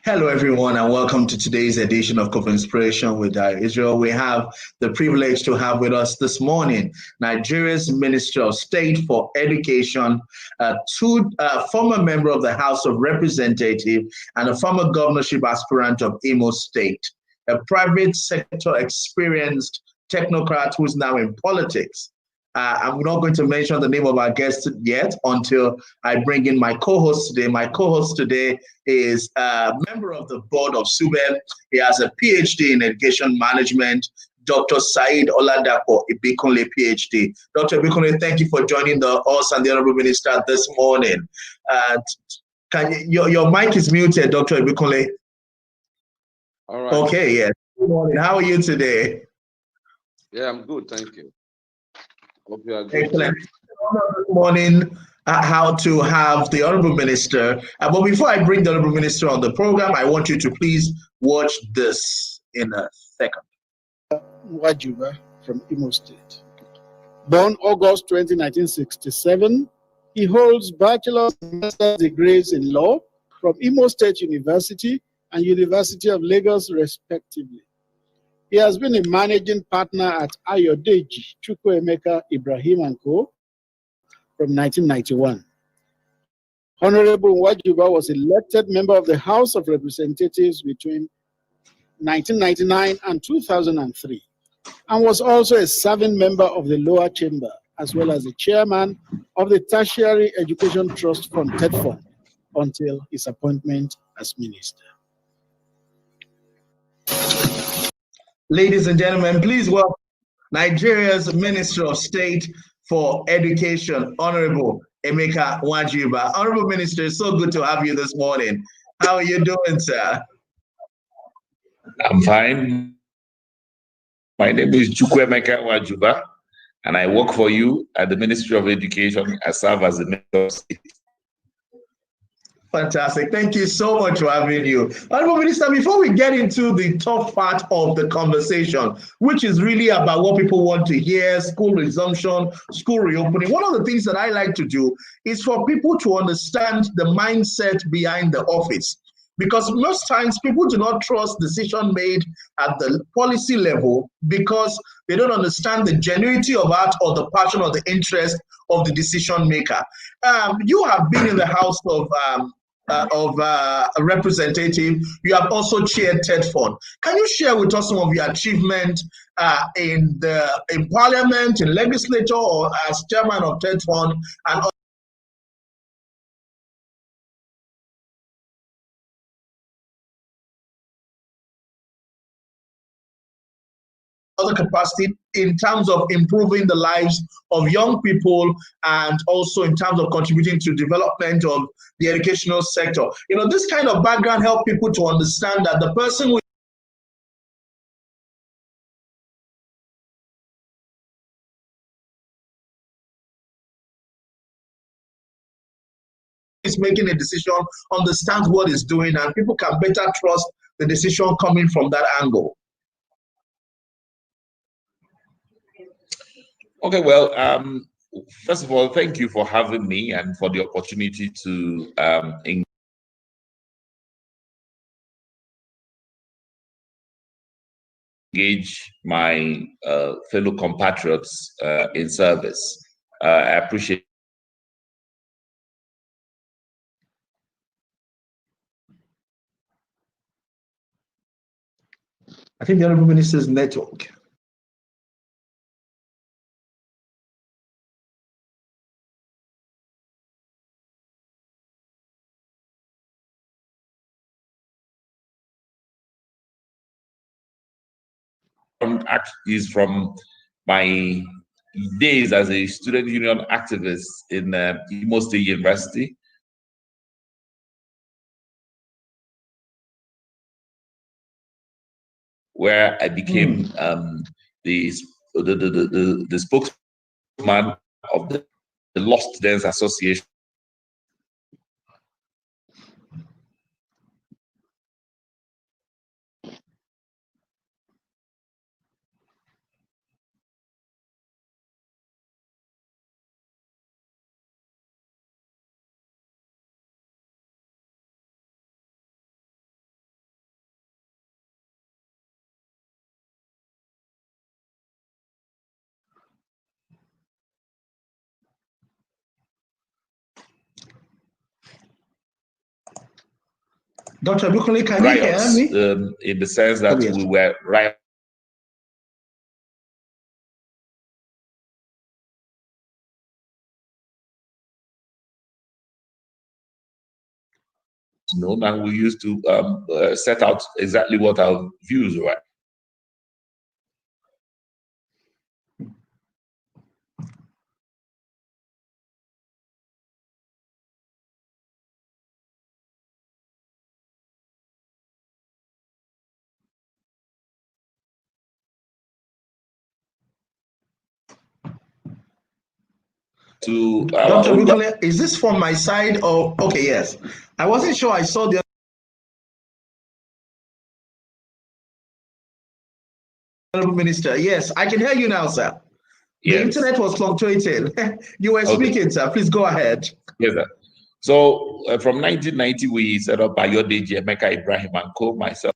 Hello, everyone, and welcome to today's edition of CovInspiration with DayoIsrael. We have the privilege to have with us this morning Nigeria's Minister of State for Education, former member of the House of Representatives, and a former governorship aspirant of Imo State, a private sector experienced technocrat who's now in politics. I'm not going to mention the name of our guest yet until I bring in my co-host today. My co-host today is a member of the board of SUBEB. He has a PhD in education management, Dr. Said Oladapo Ibikunle, PhD. Dr. Ibikunle, thank you for joining us and the Honorable Minister this morning. Your mic is muted, Dr. Ibikunle. All right. Okay, yes. Good morning. How are you today? Yeah, I'm good, thank you. Hope you are good. Excellent. Good morning. How to have the Honorable Minister. But before I bring the Honorable Minister on the program, I want you to please watch this in a second. Nwajiuba from Imo State. Born August 20, 1967, he holds bachelor's and master's degrees in law from Imo State University and University of Lagos, respectively. He has been a managing partner at Ayodeji Chukwuemeka Ibrahim & Co. from 1991. Honorable Nwajiuba was elected member of the House of Representatives between 1999 and 2003, and was also a serving member of the lower chamber, as well as the chairman of the Tertiary Education Trust Fund, TED Fund, until his appointment as minister. Ladies and gentlemen, please welcome Nigeria's Minister of State for Education, Honorable Emeka Nwajiuba. Honorable Minister, it's so good to have you this morning. How are you doing, sir? I'm fine. My name is Chukwuemeka Nwajiuba, and I work for you at the Ministry of Education. I serve as the Minister of State. Fantastic. Thank you so much for having you. Honorable Minister, before we get into the tough part of the conversation, which is really about what people want to hear, school resumption, school reopening, one of the things that I like to do is for people to understand the mindset behind the office. Because most times people do not trust decision made at the policy level because they don't understand the genuinity of that or the passion or the interest of the decision maker. You have been in the House of a representative. You have also chaired TED Fund. Can you share with us some of your achievements in Parliament, in legislature, or as chairman of TED Fund, and other capacity in terms of improving the lives of young people and also in terms of contributing to development of the educational sector? You know, this kind of background helps people to understand that the person who is making a decision understands what it's doing, and people can better trust the decision coming from that angle. Okay, well, first of all, thank you for having me and for the opportunity to engage my fellow compatriots in service. I appreciate. I think the Honorable Minister's network. Is from my days as a student union activist in Imo State University, where I became the spokesman of the Law Students Association. Dr. Bukole, can you hear riots, me? in the sense that yes. we were rioting. And we used to set out exactly what our views were. To Dr. Bukole, is this from my side or okay? Yes, I wasn't sure. I saw the Honorable Minister. Yes, I can hear you now, sir. The internet was fluctuating. You were speaking, sir. Please go ahead. Yes, sir. So from 1990, we set up Ayodeji, Emeka Ibrahim and Co. Myself.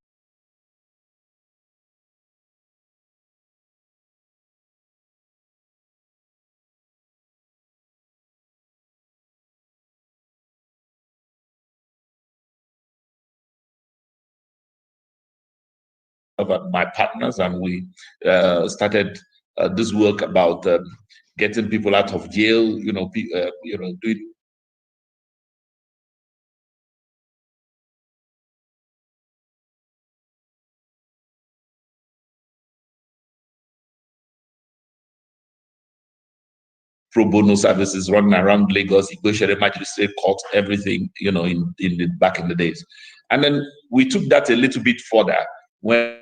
My partners, and we started this work about getting people out of jail. Doing pro bono services running around Lagos, Igweshere Magistrate Court, everything, back in the days. And then we took that a little bit further when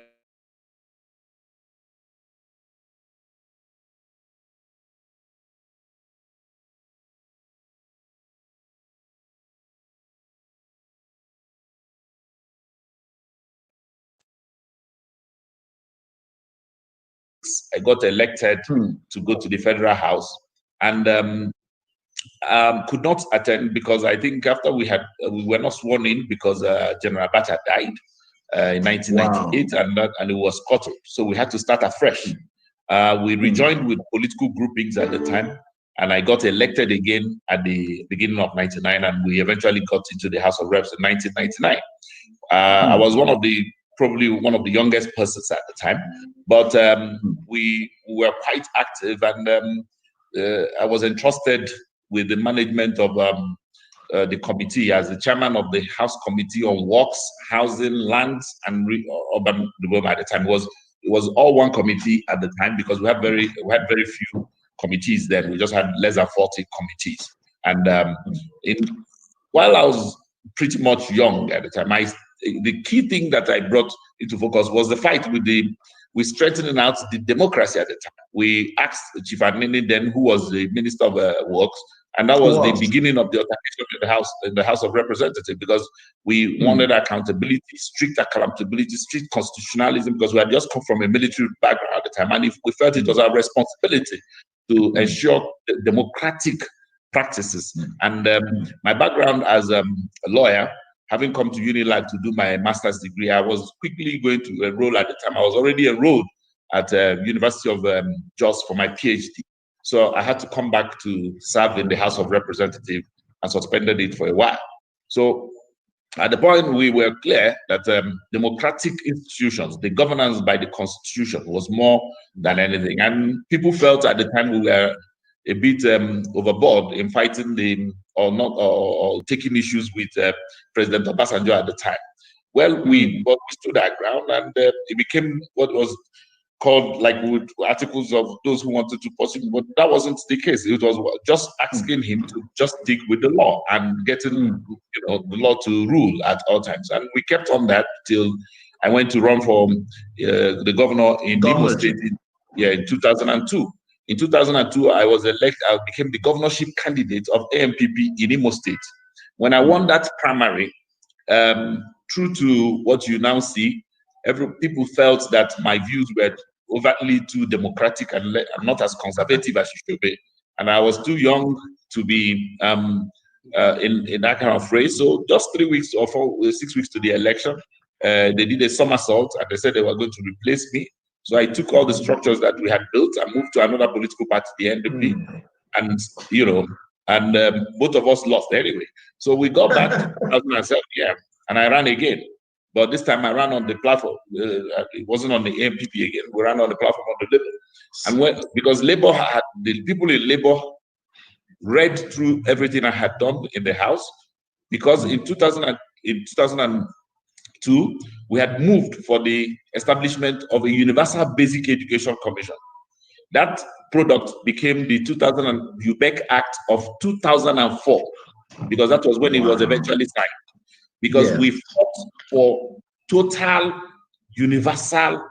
I got elected to go to the Federal House, and could not attend because I think after we were not sworn in because General Abacha died in 1998, and it was cut off. So we had to start afresh. We rejoined with political groupings at the time, and I got elected again at the beginning of 99, and we eventually got into the House of Reps in 1999. I was probably one of the youngest persons at the time, but we were quite active, and I was entrusted with the management of the committee as the chairman of the House Committee on Works, Housing, Lands, and Urban Development at the time. It was all one committee at the time because we had very few committees then. We just had less than 40 committees. And while I was pretty much young at the time, the key thing that I brought into focus was the fight with strengthening out the democracy at the time. We asked Chief Anini then, who was the Minister of Works, and that was the beginning of the altercation in the House of Representatives, because we wanted accountability, strict accountability, strict constitutionalism, because we had just come from a military background at the time, and we felt it was our responsibility to ensure democratic practices. And my background as a lawyer, having come to Unilag to do my master's degree, I was quickly going to enroll at the time. I was already enrolled at University of Jos for my PhD. So I had to come back to serve in the House of Representatives and suspended it for a while. So at the point we were clear that democratic institutions, the governance by the Constitution was more than anything. And people felt at the time we were a bit overboard in fighting or taking issues with President Obasanjo at the time. Well, we stood our ground, and it became what was called with articles of those who wanted to pursue, but that wasn't the case. It was just asking him to just stick with the law and getting the law to rule at all times. And we kept on that till I went to run for the governor in Imo State in 2002. In 2002, I was elected. I became the governorship candidate of AMPP in Imo State. When I won that primary, true to what you now see, people felt that my views were overtly too democratic and not as conservative as you should be. And I was too young to be in that kind of race. So just 3 weeks or 6 weeks to the election, they did a somersault and they said they were going to replace me. So I took all the structures that we had built and moved to another political party, the NDP, and both of us lost anyway. So we got back 2007. Yeah, and I ran again. But this time I ran on the platform. It wasn't on the AMPP again. We ran on the platform of the Labour. And because Labour had, the people in Labour read through everything I had done in the House, because in 2002, we had moved for the establishment of a Universal Basic Education Commission. That product became the 2000 UBEC Act of 2004, because that was when it was eventually signed. Because we fought for total, universal,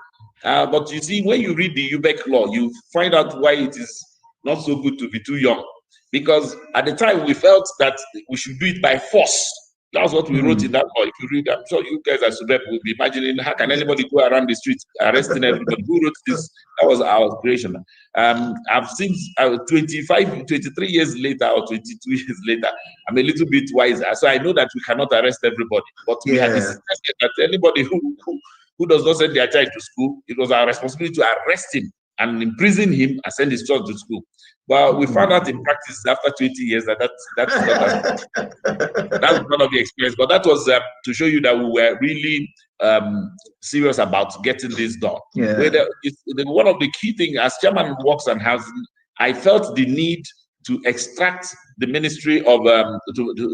but you see, when you read the UBEC law, you find out why it is not so good to be too young. Because at the time, we felt that we should do it by force. That's what we wrote in that law. If you read, I'm sure you guys as Sudep will be imagining, how can anybody go around the streets arresting everybody? Who wrote this? That was our creation. I've since 23 years later or 22 years later, I'm a little bit wiser. So I know that we cannot arrest everybody. But we had decided that anybody who does not send their child to school, it was our responsibility to arrest him and imprison him and send his child to school. But we found out in practice after 20 years that that's none of the experience. But that was to show you that we were really serious about getting this done. One of the key things, as chairman of Works and Housing, I felt the need to extract the Ministry of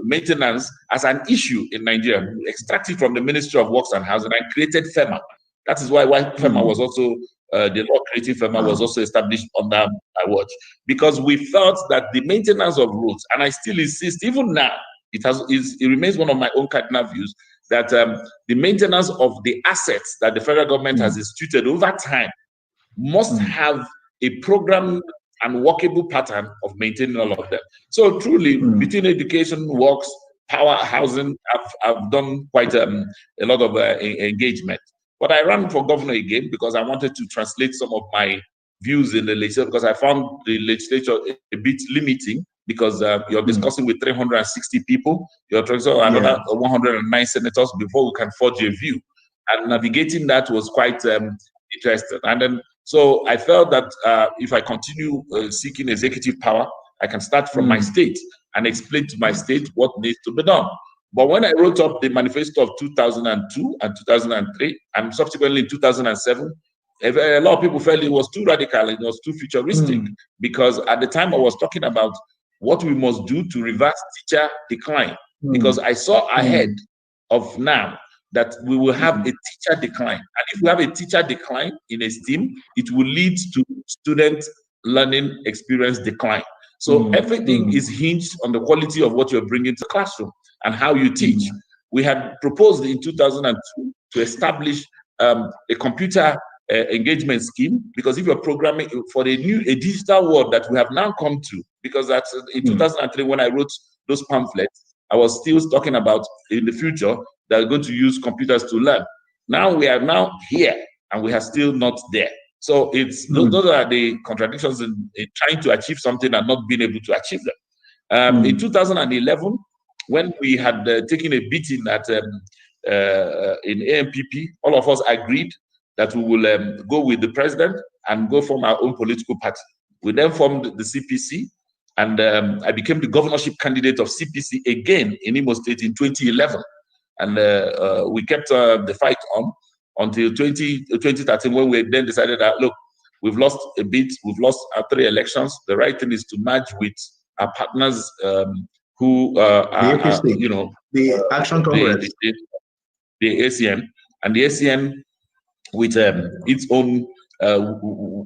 Maintenance as an issue in Nigeria, extract it from the Ministry of Works and Housing, and created FEMA. That is why FEMA was also the law creating FEMA was also established under my watch, because we felt that the maintenance of roads, and I still insist, even now, it remains one of my own cardinal views, that the maintenance of the assets that the federal government has instituted over time must have a program and workable pattern of maintaining all of them. So truly, between education, works, power, housing, I've done quite a lot of engagement. But I ran for governor again because I wanted to translate some of my views in the legislature, because I found the legislature a bit limiting, because you're discussing with 360 people, you're talking another 109 senators before we can forge a view. And navigating that was quite interesting. And then, so I felt that if I continue seeking executive power, I can start from my state and explain to my state what needs to be done. But when I wrote up the manifesto of 2002 and 2003, and subsequently in 2007, a lot of people felt it was too radical, it was too futuristic, because at the time I was talking about what we must do to reverse teacher decline, because I saw ahead of now that we will have a teacher decline. And if we have a teacher decline in a STEAM, it will lead to student learning experience decline. So everything is hinged on the quality of what you're bringing to the classroom and how you teach. We had proposed in 2002 to establish a computer engagement scheme, because if you're programming for a digital world that we have now come to, because that's in 2003 when I wrote those pamphlets, I was still talking about in the future that we're going to use computers to learn. Now we are now here and we are still not there. So it's those are the contradictions in trying to achieve something and not being able to achieve them. In 2011, when we had taken a beating at in AMPP, all of us agreed that we will go with the president and go form our own political party. We then formed the CPC, and I became the governorship candidate of CPC again in Imo State in 2011. And we kept the fight on until 2013, when we then decided that, look, we've lost a bit, we've lost our 3 elections. The right thing is to merge with our partners who are, the Action Congress, the ACN, and the ACN with its own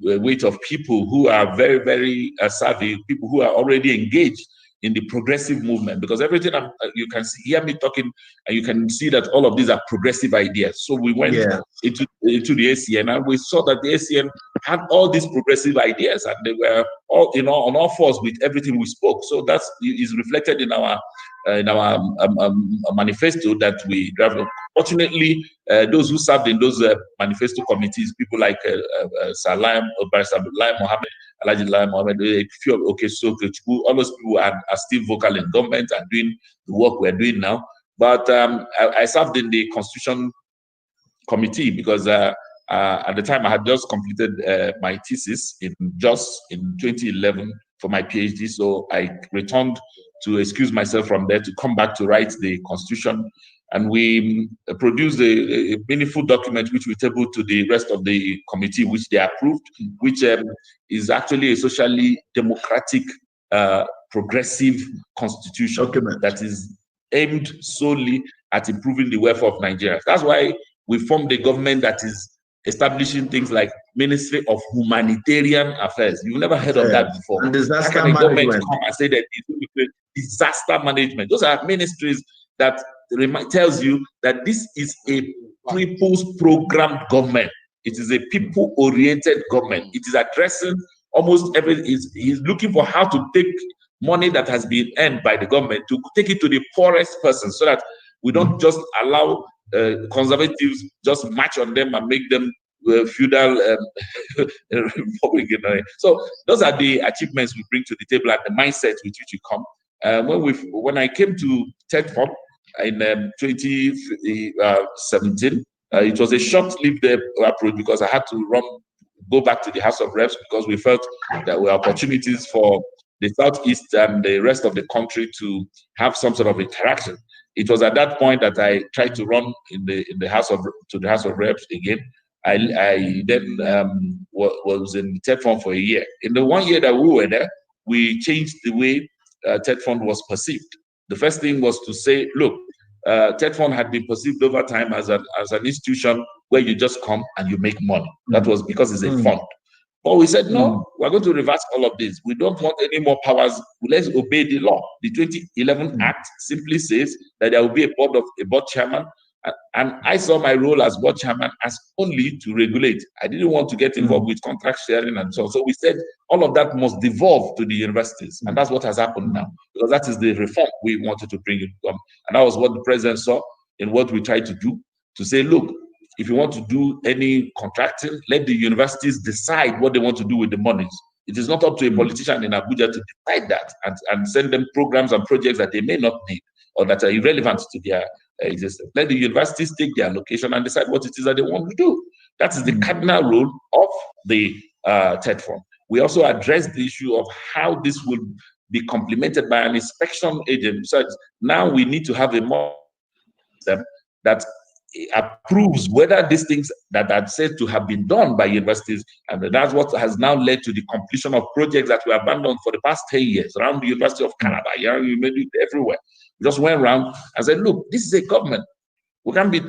weight of people who are very, very savvy, people who are already engaged in the progressive movement, because everything you can hear me talking, and you can see that all of these are progressive ideas. So we went into the ACN, and we saw that the ACN had all these progressive ideas, and they were all on all fours with everything we spoke. So that is reflected in our manifesto that we drafted. Fortunately, those who served in those manifesto committees, people like Salam, Lai Mohammed, Alaji Lai Mohammed, all those people are still vocal in government and doing the work we're doing now. But I served in the Constitution Committee because at the time I had just completed my thesis in 2011 for my PhD. So I returned to excuse myself from there to come back to write the Constitution And we produced a meaningful document which we tabled to the rest of the committee, which they approved, which is actually a socially democratic, progressive constitution that is aimed solely at improving the welfare of Nigerians. That's why we formed a government that is establishing things like Ministry of Humanitarian Affairs. You've never heard of that before. And disaster How can a government management come and say that disaster management? Those are ministries that tells you that this is a people's programmed government. It is a people-oriented government. It is addressing almost he's looking for how to take money that has been earned by the government to take it to the poorest person, so that we don't just allow conservatives just march on them and make them feudal Republican. So those are the achievements we bring to the table and the mindset with which we come. When I came to TEDFON in 2017, it was a short-lived approach because I had to go back to the House of Reps because we felt there were opportunities for the Southeast and the rest of the country to have some sort of interaction. It was at that point that I tried to run in the House of Reps again. I then was in TEDFON for a year. In the 1 year that we were there, we changed the way TEDFON was perceived. The first thing was to say, look, TEDFON had been perceived over time as an institution where you just come and you make money. That was because it's a fund. But we said, no, we're going to reverse all of this. We don't want any more powers. Let's obey the law. The 2011 Act simply says that there will be a board chairman. And I saw my role as board chairman as only to regulate. I didn't want to get involved with contract sharing and so on. So we said all of that must devolve to the universities. And that's what has happened now, because that is the reform we wanted to bring in. And that was what the president saw in what we tried to do, to say, look, if you want to do any contracting, let the universities decide what they want to do with the monies. It is not up to a politician in Abuja to decide that and send them programs and projects that they may not need or that are irrelevant to their existence. Let the universities take their allocation and decide what it is that they want to do. That is the cardinal role of the TEDFON. We also address the issue of how this will be complemented by an inspection agent. So now we need to have a more system that approves whether these things that are said to have been done by universities, and that's what has now led to the completion of projects that were abandoned for the past 10 years around the University of Calabar. You made it everywhere. We just went around and said, look, this is a government. We can't be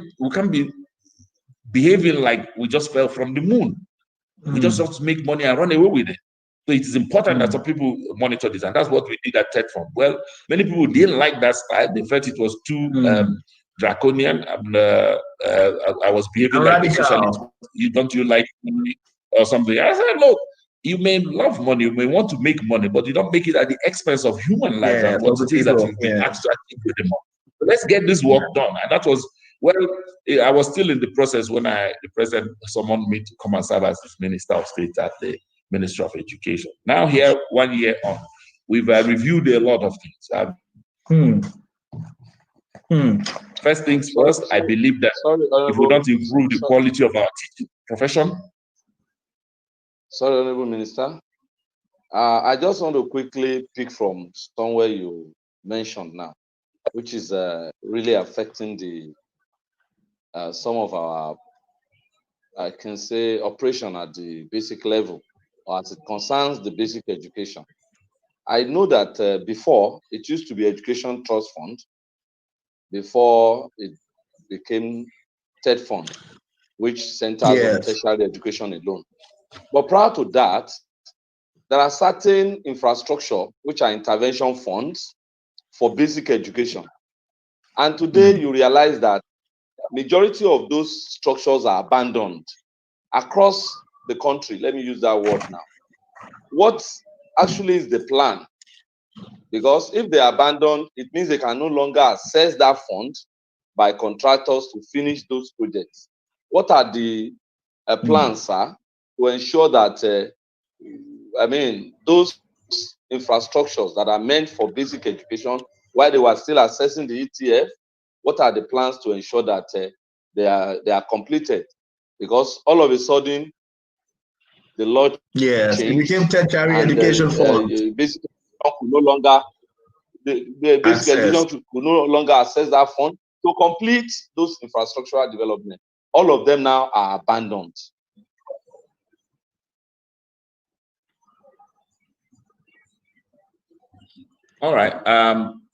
behaving like we just fell from the moon. We just have to make money and run away with it. So it is important that some people monitor this, and that's what we did at TEDFON. Well, many people didn't like that style. They felt it was too draconian, and I was behaving like a socialist. Don't you like money or something? I said, look, you may love money, you may want to make money, but you don't make it at the expense of human lives and what it is that you've been asked to achieve with the money. So let's get this work done. And that was, well, I was still in the process when the president summoned me to come and serve as Minister of State at the Ministry of Education. Now here, 1 year on, we've reviewed a lot of things. First things first, I believe that if we don't improve the quality of our teaching profession. Sorry, Honorable Minister. I just want to quickly pick from somewhere you mentioned now, which is really affecting the some of our, I can say, operation at the basic level, or as it concerns the basic education. I know that before, it used to be Education Trust Fund, before it became TEDFON, which centers on tertiary education alone. But prior to that, there are certain infrastructure which are intervention funds for basic education. And today you realize that majority of those structures are abandoned across the country. Let me use that word now. What actually is the plan? Because if they abandon, it means they can no longer access that fund by contractors to finish those projects. What are the plans, sir, to ensure that, those infrastructures that are meant for basic education, while they were still accessing the ETF, what are the plans to ensure that they are completed? Because all of a sudden, the law changed. It became tertiary education fund. Basically, could no longer the basic education could no longer access that fund. to complete those infrastructural development. All of them now are abandoned. All right.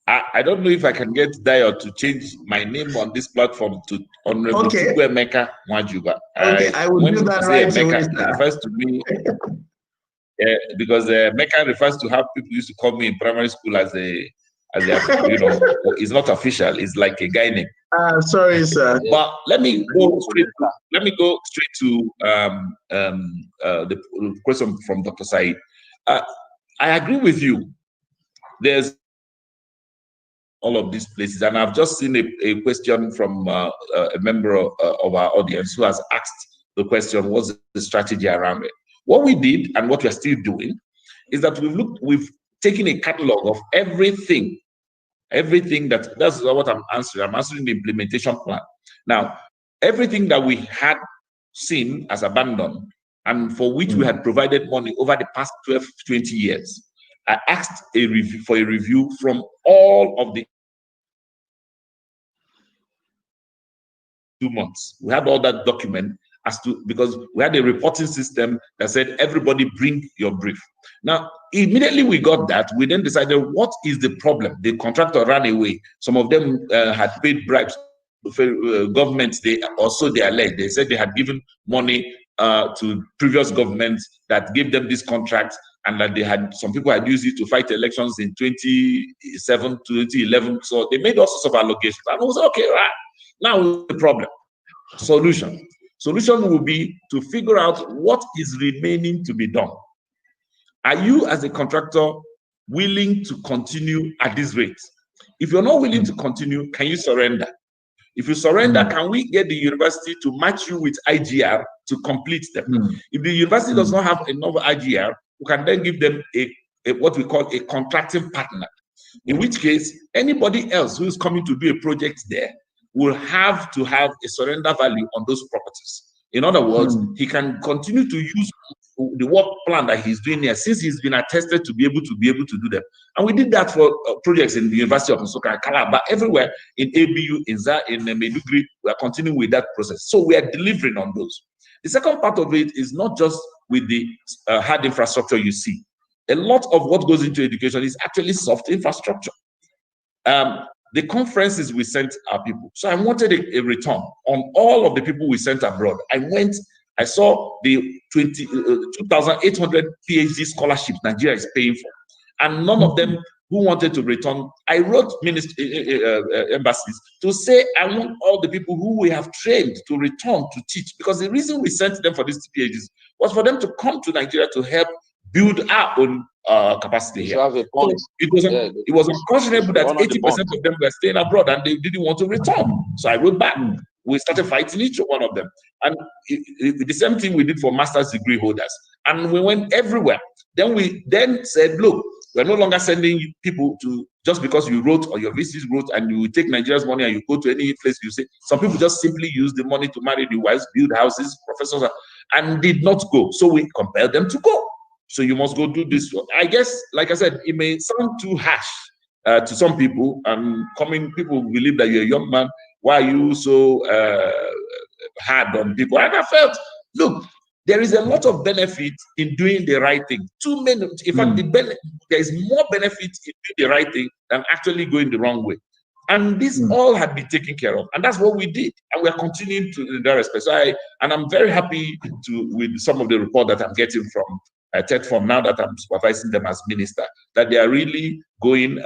I don't know if I can get Dayo to change my name on this platform to Honorable Hon Nwajiuba. Okay, I will do that right away. It refers to me because Mecca refers to how people used to call me in primary school as a it's not official. It's like a guy name. Sorry, sir. But let me go straight to the question from Dr. Said. I agree with you. There's all of these places, and I've just seen a question from a member of our audience who has asked the question, what's the strategy around it? What we did and what we're still doing is that we've taken a catalog of everything that's what I'm answering. I'm answering the implementation plan. Now, everything that we had seen as abandoned and for which we had provided money over the past 12, 20 years, I asked for a review from all of the 2 months. We had all that document because we had a reporting system that said, everybody bring your brief. Now, immediately we got that, we then decided, what is the problem? The contractor ran away. Some of them had paid bribes to governments. They alleged. They said they had given money to previous governments that gave them this contract, and that some people had used it to fight elections in 2007 to 2011. So they made all sorts of allegations. And I was okay, right? Now the problem. Solution will be to figure out what is remaining to be done. Are you, as a contractor, willing to continue at this rate? If you're not willing to continue, can you surrender? If you surrender, can we get the university to match you with IGR to complete them? If the university does not have enough IGR, we can then give them what we call a contracting partner. In which case, anybody else who is coming to do a project there will have to have a surrender value on those properties. In other words, he can continue to use the work plan that he's doing here, since he's been attested to be able to do them. And we did that for projects in the University of Nsukka, Calabar, everywhere, in ABU, in Maiduguri. We are continuing with that process. So we are delivering on those. The second part of it is not just with the hard infrastructure you see. A lot of what goes into education is actually soft infrastructure. The conferences we sent our people. So I wanted a return on all of the people we sent abroad. I saw the 2,800 PhD scholarships Nigeria is paying for, and none of them who wanted to return. I wrote embassies to say, I want all the people who we have trained to return to teach, because the reason we sent them for these PhDs was for them to come to Nigeria to help build our own capacity here. So it was unconscionable that 80% of them were staying abroad and they didn't want to return. So I wrote back. We started fighting each one of them. And the same thing we did for master's degree holders. And we went everywhere. Then we said, look, we're no longer sending people to, just because you wrote or your VCs wrote and you take Nigeria's money and you go to any place you say. Some people just simply use the money to marry the wives, build houses, professors, and did not go. So we compelled them to go. So you must go do this. I guess, like I said, it may sound too harsh to some people, and people believe that you're a young man. Why are you so hard on people? And I felt, look, there is a lot of benefit in doing the right thing. In fact, there is more benefit in doing the right thing than actually going the wrong way. And this all had been taken care of, and that's what we did, and we are continuing to in that respect. So I'm very happy with some of the report that I'm getting from TED Form now that I'm supervising them as minister, that they are really going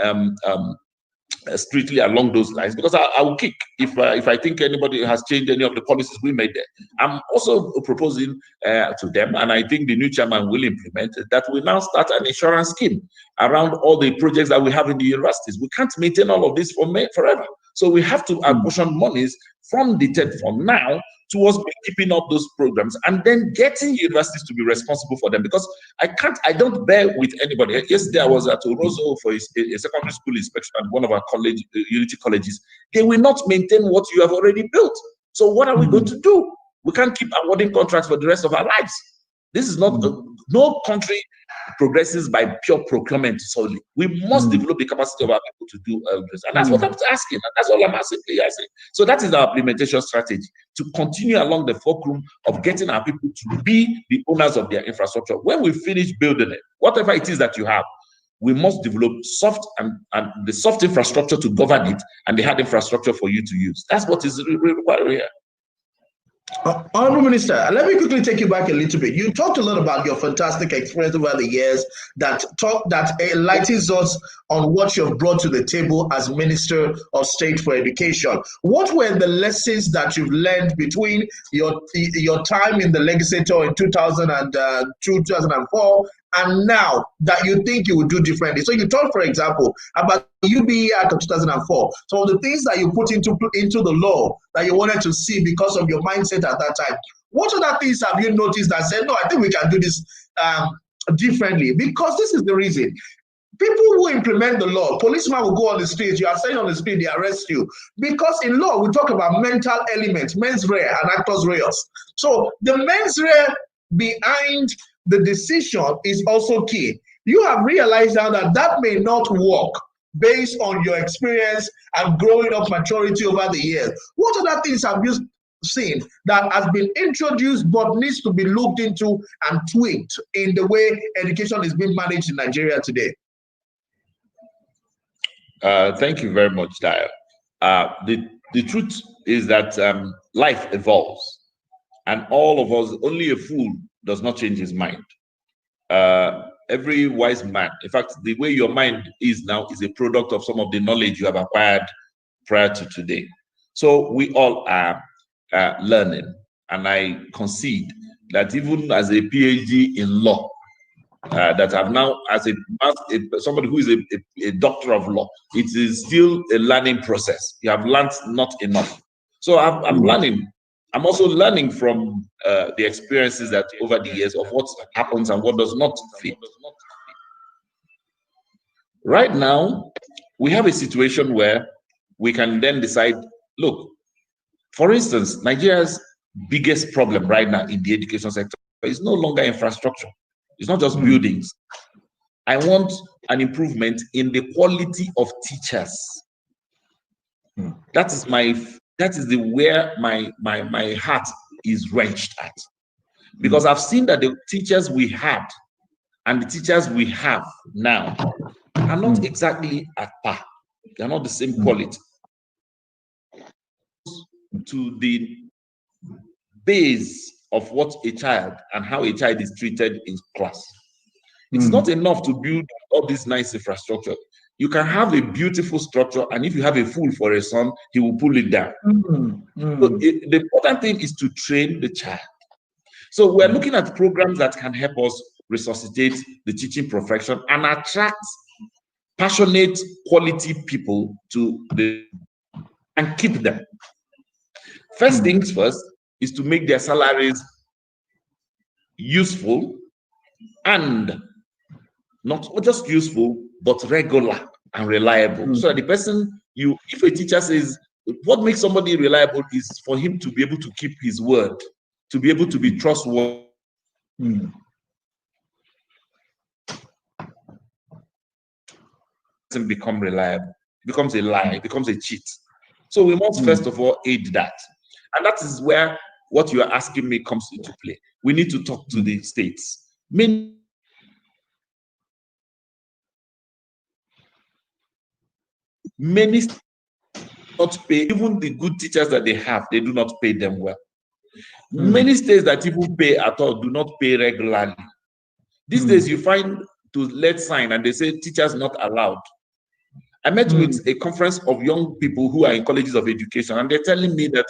strictly along those lines, because I will kick if I think anybody has changed any of the policies we made there. I'm also proposing to them, and I think the new chairman will implement that, we now start an insurance scheme around all the projects that we have in the universities. We can't maintain all of this forever. So we have to apportion monies from the TED Fund now towards keeping up those programs and then getting universities to be responsible for them, because I don't bear with anybody. Yesterday I was at Orozo for a secondary school inspection at one of our Unity colleges. They will not maintain what you have already built. So what are we going to do? We can't keep awarding contracts for the rest of our lives. This is not no country progresses by pure procurement solely. We must develop the capacity of our people to do this. And that's what I'm asking. And that's all I'm simply asking. So that is our implementation strategy, to continue along the fulcrum of getting our people to be the owners of their infrastructure. When we finish building it, whatever it is that you have, we must develop soft and the soft infrastructure to govern it and the hard infrastructure for you to use. That's what is required here. Honorable Minister, let me quickly take you back a little bit. You talked a lot about your fantastic experience over the years that enlightens us on what you've brought to the table as Minister of State for Education. What were the lessons that you've learned between your time in the legislature in 2004 and now that you think you would do differently? So you talked, for example, about the UBE Act of 2004. So the things that you put into the law that you wanted to see because of your mindset at that time. What other things have you noticed that said, no, I think we can do this differently? Because this is the reason. People who implement the law, policemen will go on the street, you are saying on the street, they arrest you. Because in law, we talk about mental elements, mens rea and actus reus. So the mens rea behind the decision is also key. You have realized now that may not work based on your experience and growing up maturity over the years. What other things have you seen that has been introduced but needs to be looked into and tweaked in the way education is being managed in Nigeria today? Thank you very much, Dayo. The truth is that life evolves, and all of us, only a fool does not change his mind. Every wise man, in fact, the way your mind is now is a product of some of the knowledge you have acquired prior to today. So we all are learning, and I concede that even as a PhD in law, that I've now, as somebody who is a doctor of law, it is still a learning process. You have learned not enough. So I'm learning. I'm also learning from the experiences that over the years of what happens and what does not fit. Right now, we have a situation where we can then decide, look, for instance, Nigeria's biggest problem right now in the education sector is no longer infrastructure. It's not just buildings. I want an improvement in the quality of teachers. That is where my heart is wrenched at. Because I've seen that the teachers we had and the teachers we have now are not exactly at par. They're not the same quality. To the base of what a child and how a child is treated in class. It's not enough to build all this nice infrastructure. You can have a beautiful structure, and if you have a fool for a son, he will pull it down. So the important thing is to train the child. So we're looking at programs that can help us resuscitate the teaching profession and attract passionate, quality people and keep them. First things first is to make their salaries useful, and not just useful, but regular and reliable. So that the person, if a teacher says, what makes somebody reliable is for him to be able to keep his word, to be able to be trustworthy. Doesn't become reliable, it becomes a lie, it becomes a cheat. So we must first of all aid that. And that is where what you are asking me comes into play. We need to talk to the states. Many states not pay, even the good teachers that they have, they do not pay them well. Many states that even pay at all do not pay regularly. These days you find to let sign and they say teachers not allowed. I met with a conference of young people who are in colleges of education, and they're telling me that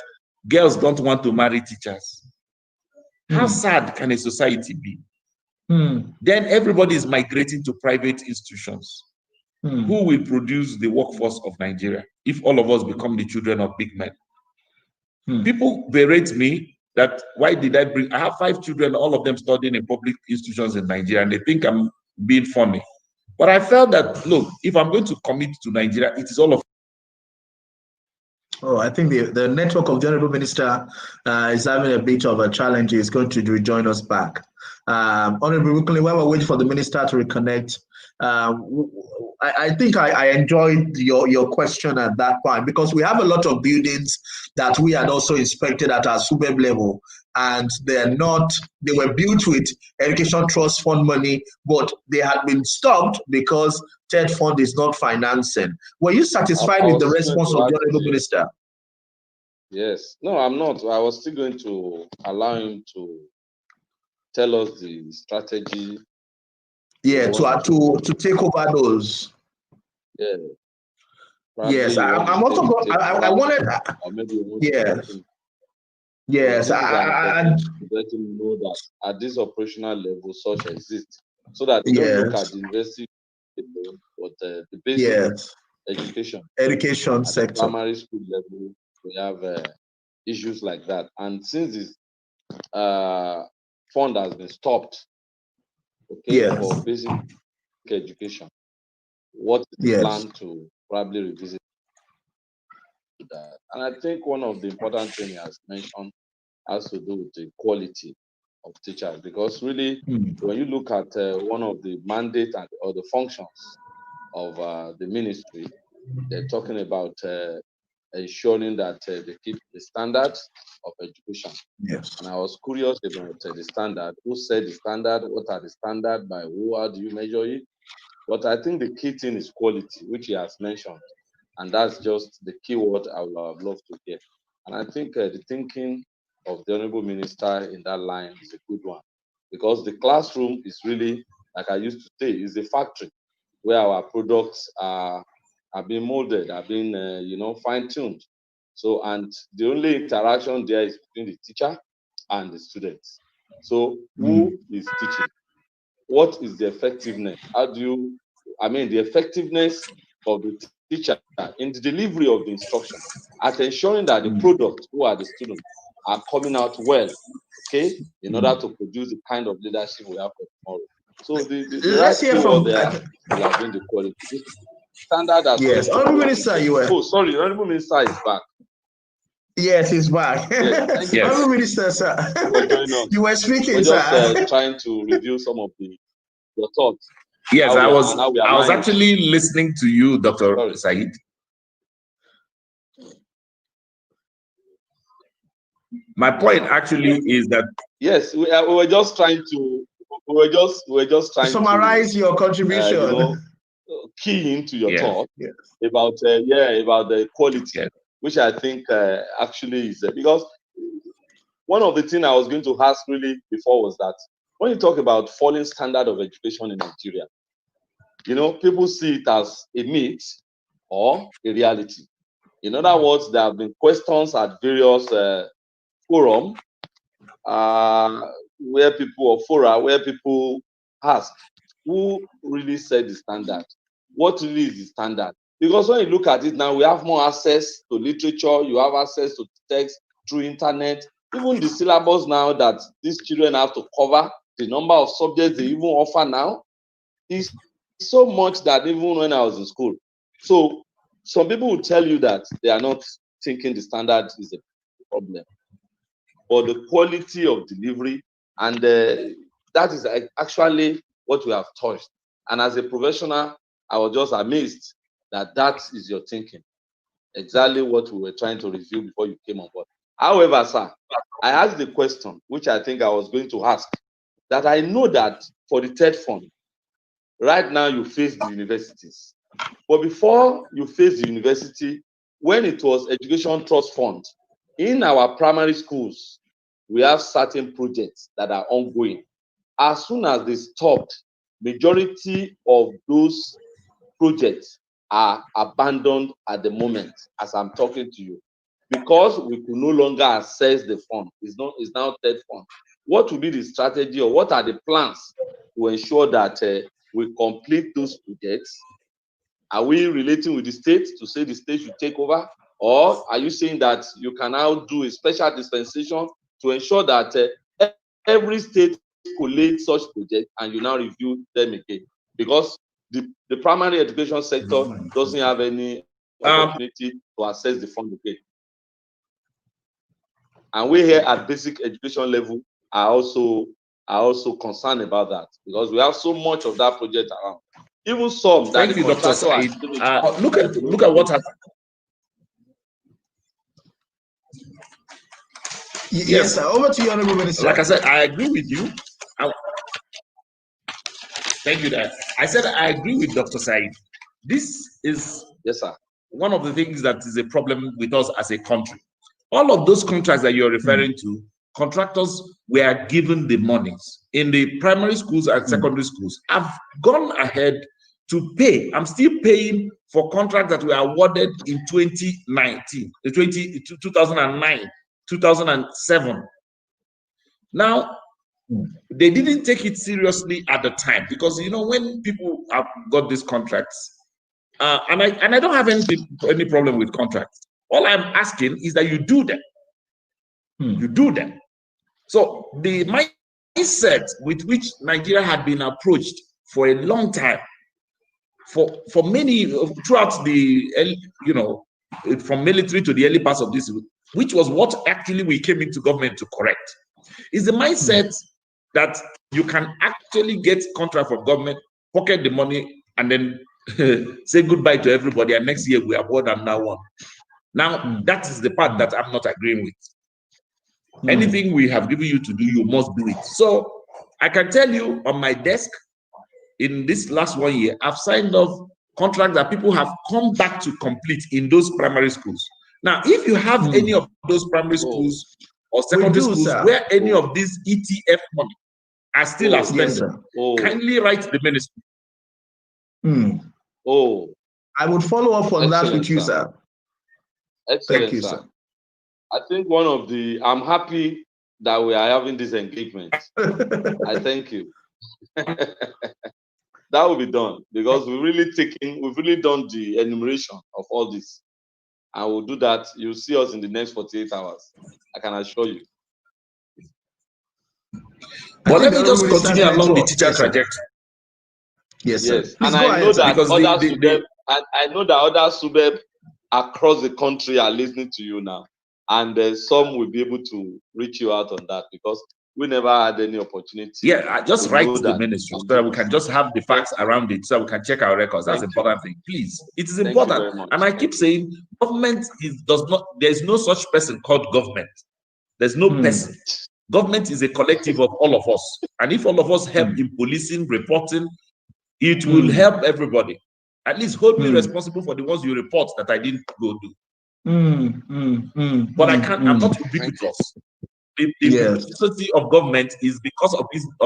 girls don't want to marry teachers. How sad can a society be? Then everybody is migrating to private institutions. Who will produce the workforce of Nigeria if all of us become the children of big men? People berate me that why did I have 5 children, all of them studying in public institutions in Nigeria, and they think I'm being funny. But I felt that, look, if I'm going to commit to Nigeria, it is all of. Oh, I think the network of the Honorable Minister is having a bit of a challenge. He's going to rejoin us back. Honorable Bukunle, while we're waiting for the minister to reconnect, I think I enjoyed your question at that point, because we have a lot of buildings that we had also inspected at our SUBEB level, and they were built with Education Trust Fund money, but they had been stopped because TED Fund is not financing. Were you satisfied with the response of the Honorable Minister? Yes. No, I'm not. I was still going to allow him to tell us the strategy. Yeah, to take over those. Yeah. Yes, I'm also. I wanted. Yes. Yes, and let him know that at this operational level, such exists, so that they don't look at the university, but the basic education sector, the primary school level, we have issues like that. And since this fund has been stopped, for basic education, what is the plan to probably revisit that? And I think one of the important things he has mentioned has to do with the quality of teachers, because really, when you look at one of the mandate or the functions of the ministry, they're talking about ensuring that they keep the standards of education. Yes. And I was curious about the standard. Who set the standard? What are the standards? By who? How do you measure it? But I think the key thing is quality, which he has mentioned. And that's just the key word I would have loved to hear. And I think the thinking of the Honorable Minister in that line is a good one. Because the classroom is really, like I used to say, is a factory where our products are being molded, are being, fine-tuned. So, and the only interaction there is between the teacher and the students. So, who is teaching? What is the effectiveness? The effectiveness of the teacher in the delivery of the instruction, at ensuring that the product, who are the students, are coming out well, in order to produce the kind of leadership we have for tomorrow. So the right keyword there will have been the quality. Standard as yes, Honorable Minister, you were. Oh, sorry, Honorable Minister is back. Yes, he's back. Yes, Honorable Minister, sir. You were speaking, we're just trying to review some of your thoughts. Yes, I was actually listening to you, Dr. Said. My point actually is that yes, we were just trying to summarize your contribution, key into your thought about the quality, which I think actually is because one of the things I was going to ask really before was that when you talk about falling standard of education in Nigeria, people see it as a myth or a reality. In other words, there have been questions at various forums where people ask, who really set the standard? What really is the standard? Because when you look at it now, we have more access to literature, you have access to text through internet, even the syllabus now that these children have to cover, the number of subjects they even offer now is so much that even when I was in school. So some people will tell you that they are not thinking the standard is a problem, but the quality of delivery, and that is actually what we have touched. And as a professional, I was just amazed that is your thinking. Exactly what we were trying to review before you came on board. However, sir, I asked the question, which I think I was going to ask, that I know that for the TED Fund, right now you face the universities. But before you face the university, when it was Education Trust Fund, in our primary schools, we have certain projects that are ongoing. As soon as they stopped, majority of those projects are abandoned at the moment as I'm talking to you, because we could no longer access the fund. It's now TED Fund. What will be the strategy, or what are the plans to ensure that we complete those projects? Are we relating with the state to say the state should take over? Or are you saying that you can now do a special dispensation to ensure that every state collate such projects and you now review them again? Because the primary education sector doesn't have any opportunity to access the fund again. And we here at basic education level are also are also concerned about that because we have so much of that project around. Even some that Thank you, Dr. Said. Look at what happened. Yes, sir. Over to you, Honorable Minister. Like I said, I agree with you. Thank you, Dad. I said I agree with Dr. Said. This is one of the things that is a problem with us as a country. All of those contracts that you're referring to, contractors were given the monies in the primary schools and secondary schools. I've gone ahead to pay. I'm still paying for contracts that were awarded in 2019, 2009, 2007. Now, they didn't take it seriously at the time because when people have got these contracts, and I don't have any problem with contracts. All I'm asking is that you do them. You do them. So the mindset with which Nigeria had been approached for a long time, for many throughout the from military to the early parts of this, which was what actually we came into government to correct, is the mindset that you can actually get contract from government, pocket the money, and then say goodbye to everybody, and next year we award another one. Now, that is the part that I'm not agreeing with. Anything we have given you to do, you must do it. So I can tell you on my desk, in this last 1 year, I've signed off contracts that people have come back to complete in those primary schools. Now, if you have any of those primary schools or secondary schools where any of these ETF money are still outstanding, kindly write the ministry. I would follow up on that with you, sir. Excellent, Thank you, sir. I think I'm happy that we are having this engagement. I thank you. That will be done because we've really done the enumeration of all this. And we'll do that. You'll see us in the next 48 hours. I can assure you. But let me just continue along the teacher trajectory. Yes, sir. And I know that other SUBEB across the country are listening to you now. And some will be able to reach you out on that because we never had any opportunity. Yeah, I just write to the ministry so that we can just have the facts around it so we can check our records. That's an important thing. Please, it is important. And I keep saying government there's no such person called government. There's no person. Government is a collective of all of us. And if all of us help in policing, reporting, it will help everybody. At least hold me responsible for the ones you report that I didn't go do. But I can't, I'm not ubiquitous. The ubiquity of government is because of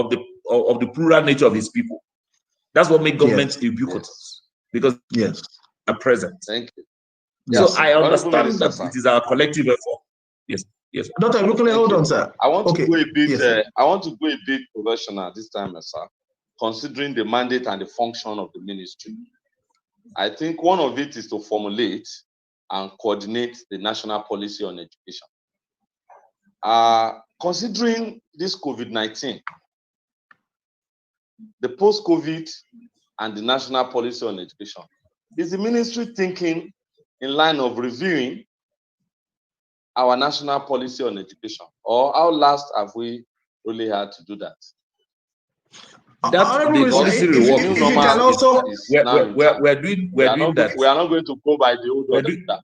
the plural nature of his people. That's what makes government ubiquitous. Because they are present. Thank you. So I understand that it is our collective effort. Yes. Yes. Dr. Lukule, hold on, sir. I want to go a bit. I want to go a bit professional this time, sir. Considering the mandate and the function of the ministry, I think one of it is to formulate and coordinate the national policy on education. Considering this COVID-19, the post-COVID and the national policy on education, is the ministry thinking in line of reviewing our national policy on education, or how last have we really had to do that? That's the policy we're doing that. We are not going to go by the old order.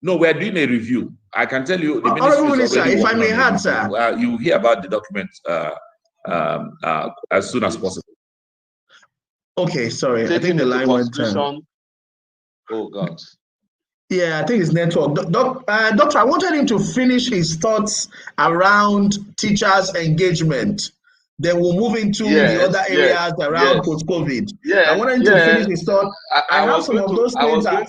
No, we're doing a review. I can tell you the ministry is if I may add, sir, you hear about the document as soon as possible. Okay, sorry. I think the line went down. Oh God. Yeah, I think it's network. Doctor, I wanted him to finish his thoughts around teachers' engagement. Then we'll move into the other areas around post-COVID. I wanted him to finish his thoughts. I have some of those things. I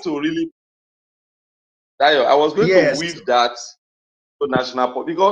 was going to weave that to national because